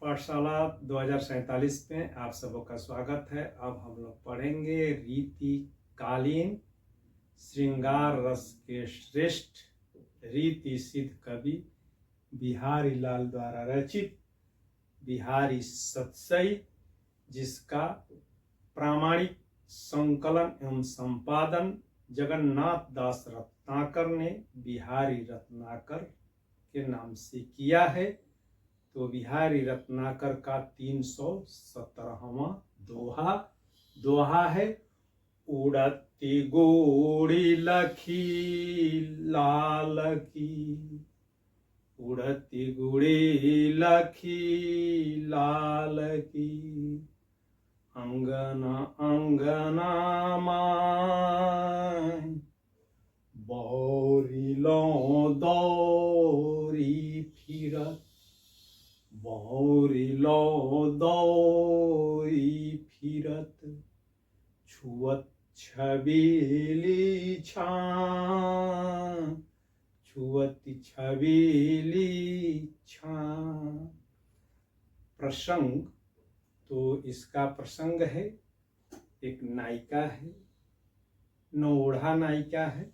पाठशाला 2047 में आप सबों का स्वागत है। अब हम लोग पढ़ेंगे रीतिकालीन श्रृंगार रस के श्रेष्ठ रीति सिद्ध कवि बिहारी लाल द्वारा रचित बिहारी सतसई, जिसका प्रामाणिक संकलन एवं संपादन जगन्नाथ दास रत्नाकर ने बिहारी रत्नाकर के नाम से किया है। तो बिहारी रत्नाकर का 317वां दोहा है। उड़ती गोड़ी लखी लाल की, उड़ती गुड़ी लखी लाल की, अंगना अंगना माय बौरी लो दौरी फिरत, बौरी लो दौरी फिरत, छुअत छबीली छां, छुअत छबीली छां। प्रसंग, तो इसका प्रसंग है, एक नायिका है, नौढ़ा नायिका है,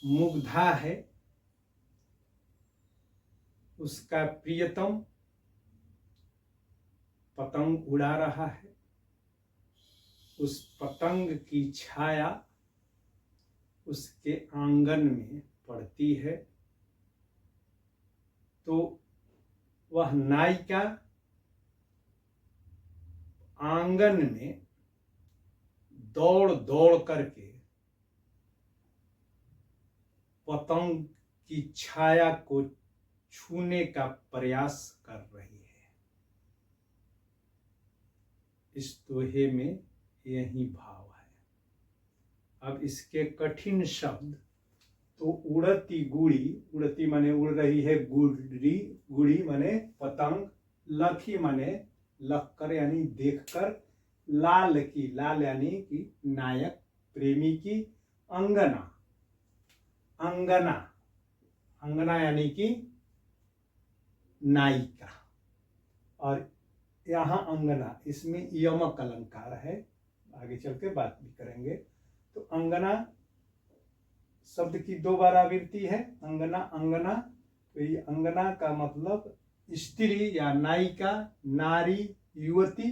मुग्धा है। उसका प्रियतम पतंग उड़ा रहा है। उस पतंग की छाया उसके आंगन में पड़ती है। तो वह नायिका आंगन में दौड़ दौड़ करके पतंग की छाया को छूने का प्रयास कर रही है। इस दोहे में यही भाव है। अब इसके कठिन शब्द, तो उड़ती गुड़ी, उड़ती माने उड़ रही है, गुड़ी, गुड़ी माने पतंग, लखी माने लखकर यानी देखकर, लाल की, लाल यानी कि नायक प्रेमी की, अंगना, अंगना, अंगना यानी कि नायिका। और यहाँ अंगना, इसमें यमक अलंकार है, आगे चल के बात भी करेंगे। तो अंगना शब्द की दो बार आवृत्ति है, अंगना अंगना। तो ये अंगना का मतलब स्त्री या नायिका, नारी, युवती।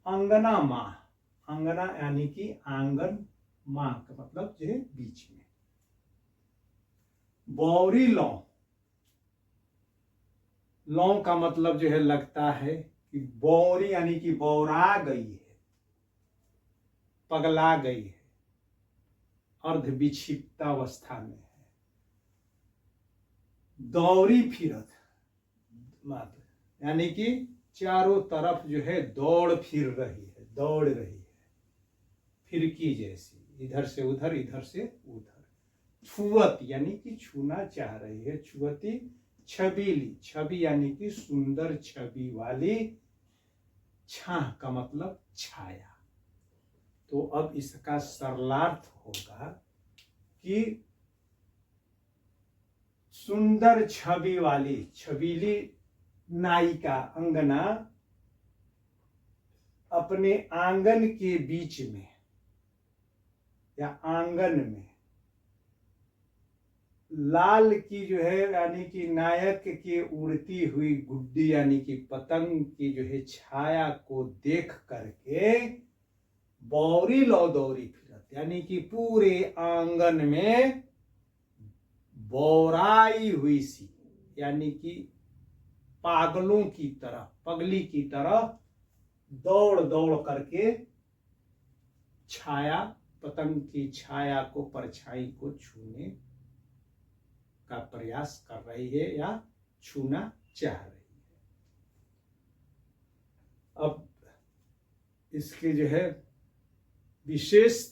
अंगना माँ, अंगना यानी कि आंगन, माँ का मतलब जो है बीच में। बौरी लौ, लौ का मतलब जो है लगता है कि बौरी यानी कि बौरा गई है, पगला गई है, अर्ध विक्षिप्तावस्था में है। दौरी फिरत यानी कि चारों तरफ जो है दौड़ फिर रही है, दौड़ रही है, फिरकी जैसी, इधर से उधर, इधर से उधर। छुअत यानी कि छूना चाह रही है, छुअती छबीली, छवि यानी कि सुंदर छवि वाली, छाह का मतलब छाया। तो अब इसका सरलार्थ होगा कि सुंदर छवि वाली, छबीली नायिका अंगना अपने आंगन के बीच में या आंगन में लाल की जो है यानी कि नायक की उड़ती हुई गुड्डी यानी कि पतंग की जो है छाया को देख करके बौरी लो दौरी फिरत, यानी कि पूरे आंगन में बौराई हुई सी, यानी कि पागलों की तरह, पगली की तरह दौड़ दौड़ करके छाया, पतंग की छाया को, परछाई को छूने का प्रयास कर रही है या छूना चाह रही है। अब इसके जो है विशेष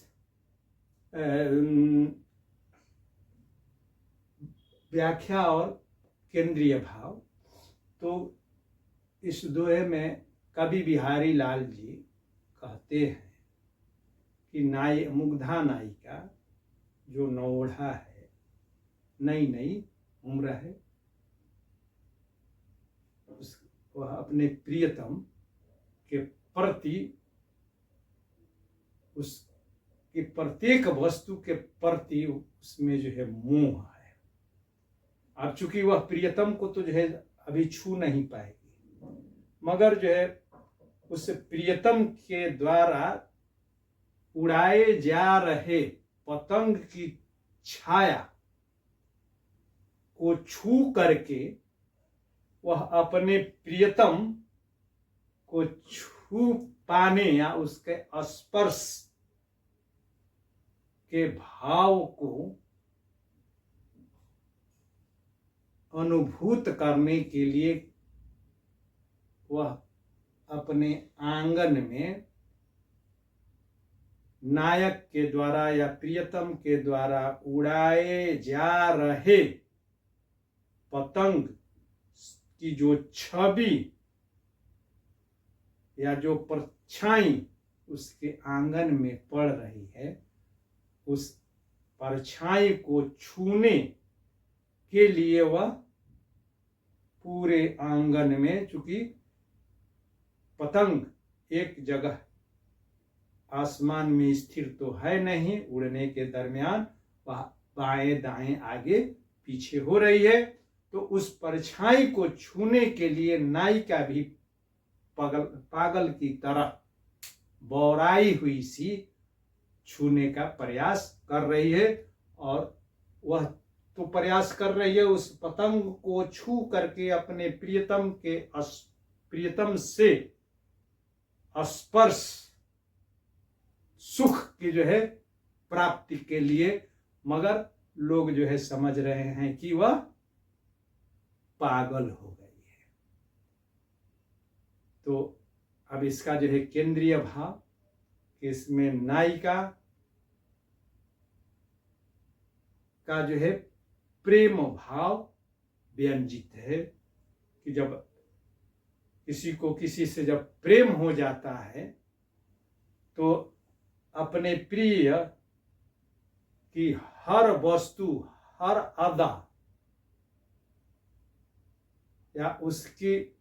व्याख्या और केंद्रीय भाव, तो इस दोहे में कवि बिहारी लाल जी कहते हैं कि मुग्धा नायिका जो नौढ़ा है, नई नई उम्र है, वह अपने प्रियतम के प्रति, उसके प्रत्येक वस्तु के प्रति उसमें जो है मोह है। अब चूंकि वह प्रियतम को तो जो है अभी छू नहीं पाएगी, मगर जो है उस प्रियतम के द्वारा उड़ाए जा रहे पतंग की छाया को छू करके वह अपने प्रियतम को छू पाने या उसके स्पर्श के भाव को अनुभूत करने के लिए वह अपने आंगन में नायक के द्वारा या प्रियतम के द्वारा उड़ाए जा रहे पतंग की जो छवि या जो परछाई उसके आंगन में पड़ रही है, उस परछाई को छूने के लिए वह पूरे आंगन में, चूंकि पतंग एक जगह आसमान में स्थिर तो है नहीं, उड़ने के दरमियान वह बाएं दाएं आगे पीछे हो रही है, तो उस परछाई को छूने के लिए नायिका भी पागल की तरह बौराई हुई सी छूने का प्रयास कर रही है। और वह तो प्रयास कर रही है उस पतंग को छू करके अपने प्रियतम से स्पर्श सुख की जो है प्राप्ति के लिए, मगर लोग जो है समझ रहे हैं कि वह पागल हो गई है। तो अब इसका जो है केंद्रीय भाव कि इसमें नायिका का जो है प्रेम भाव व्यंजित है कि जब किसी को किसी से जब प्रेम हो जाता है तो अपने प्रिय की हर वस्तु, हर अदा या उसकी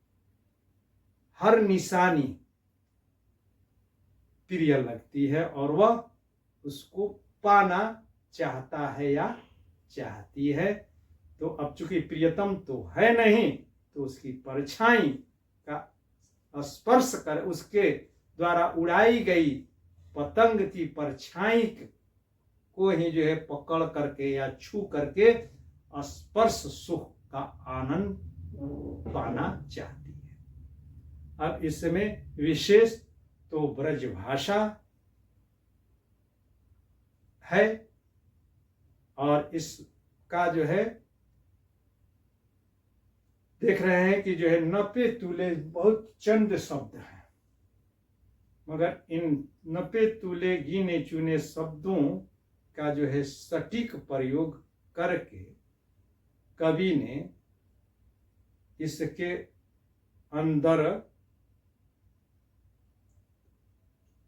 हर निशानी प्रिय लगती है और वह उसको पाना चाहता है या चाहती है। तो अब चूंकि प्रियतम तो है नहीं, तो उसकी परछाई का स्पर्श कर उसके द्वारा उड़ाई गई पतंग की परछाई को ही जो है पकड़ करके या छू करके स्पर्श सुख का आनंद पाना चाहती है। अब इसमें विशेष तो ब्रज भाषा है और इसका जो है देख रहे हैं कि जो है नपे तुले बहुत चंद शब्द हैं, मगर इन नपे तुले गिने चुने शब्दों का जो है सटीक प्रयोग करके कवि ने इसके अंदर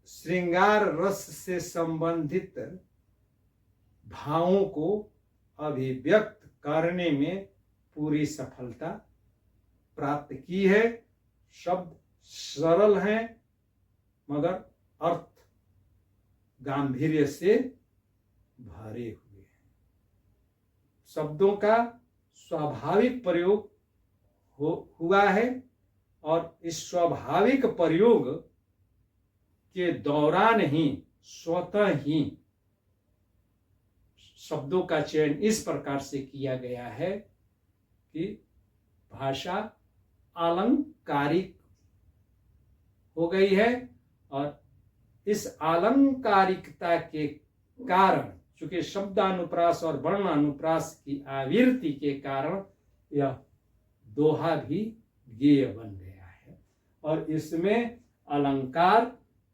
श्रृंगार रस से संबंधित भावों को अभिव्यक्त करने में पूरी सफलता प्राप्त की है। शब्द सरल हैं मगर अर्थ गांभीर्य से भरे हुए हैं। शब्दों का स्वाभाविक प्रयोग हुआ है और इस स्वाभाविक प्रयोग के दौरान ही स्वतः ही शब्दों का चयन इस प्रकार से किया गया है कि भाषा अलंकारिक हो गई है और इस अलंकारिकता के कारण, चूंकि शब्दानुप्रास और वर्णानुप्रास की आवृत्ति के कारण यह दोहा भी गेय बन गया है। और इसमें अलंकार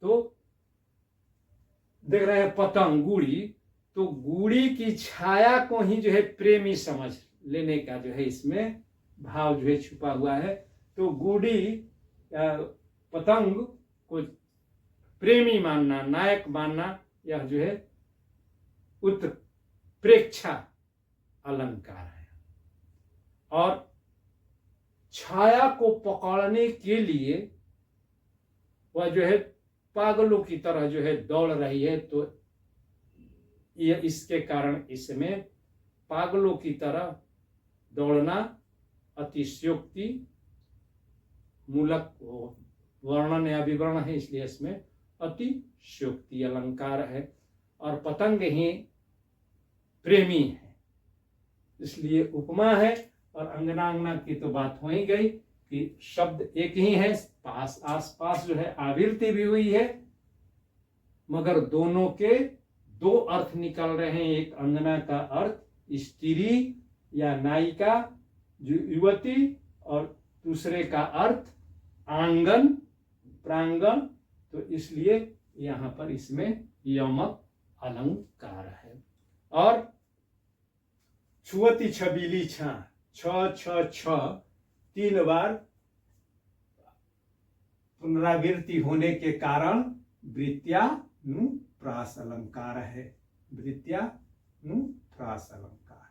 तो देख रहे हैं पतंग गुड़ी, तो गुड़ी की छाया को ही जो है प्रेमी समझ लेने का जो है इसमें भाव जो है छुपा हुआ है। तो गुड़ी पतंग को प्रेमी मानना, नायक मानना, यह जो है उत्प्रेक्षा अलंकार है। और छाया को पकड़ने के लिए वह जो है पागलों की तरह जो है दौड़ रही है, तो यह इसके कारण इसमें पागलों की तरह दौड़ना अतिशयोक्ति मूलक वर्णन या विवरण है, इसलिए इसमें अतिशयोक्ति अलंकार है। और पतंग ही प्रेमी है, इसलिए उपमा है। और अंगना अंगना की तो बात हो ही गई कि शब्द एक ही है, पास आस पास जो है आवृत्ति भी हुई है, मगर दोनों के दो अर्थ निकल रहे हैं। एक अंगना का अर्थ स्त्री या नायिका जो युवती, और दूसरे का अर्थ आंगन प्रांगण, तो इसलिए यहाँ पर इसमें यमक अलंकार है। और छुअती छबीली छा, छ छ छ 3 बार पुनरावृत्ति होने के कारण वृत्त्या नु प्रास अलंकार है, वृत्त्या नु प्रास अलंकार।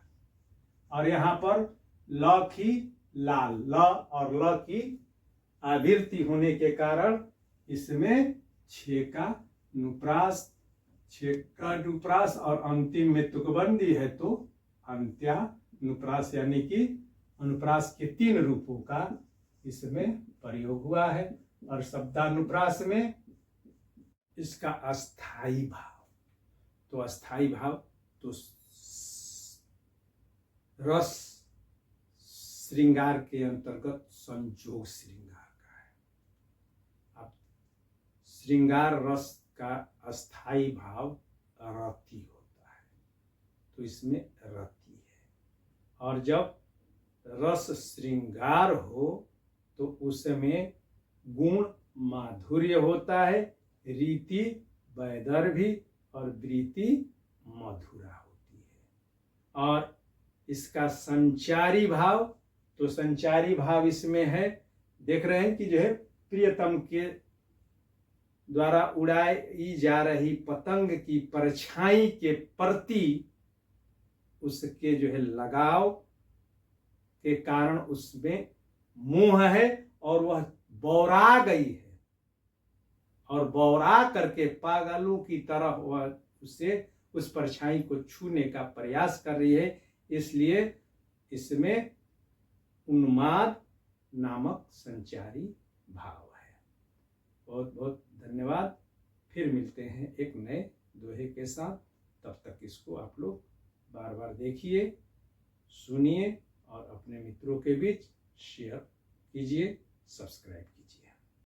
और यहाँ पर ल की लाल, ल और ल की आवृत्ति होने के कारण इसमें 6 का नुप्रास, 6 का नुप्रास, और अंतिम में तुकबंदी है तो अंत्या अनुप्रास, यानी कि अनुप्रास के 3 रूपों का इसमें प्रयोग हुआ है। और शब्दानुप्रास में इसका अस्थाई भाव, तो अस्थाई भाव तो रस श्रृंगार के अंतर्गत संजोग श्रृंगार का है। अब श्रृंगार रस का अस्थाई भाव रति होता है, तो इसमें रति है। और जब रस श्रृंगार हो तो उसमें गुण माधुर्य होता है, रीति वैदर्भी और वृत्ति मधुरा होती है। और इसका संचारी भाव, तो संचारी भाव इसमें है, देख रहे हैं कि जो है प्रियतम के द्वारा उड़ाई जा रही पतंग की परछाई के प्रति उसके जो है लगाव के कारण उसमें मोह है, और वह बौरा गई है, और बौरा करके पागलों की तरह वह उसे उस परछाई को छूने का प्रयास कर रही है। इसलिए इसमें उन्माद नामक संचारी भाव है। बहुत बहुत धन्यवाद। फिर मिलते हैं एक नए दोहे के साथ। तब तक इसको आप लोग बार बार देखिए, सुनिए और अपने मित्रों के बीच शेयर कीजिए, सब्सक्राइब कीजिए।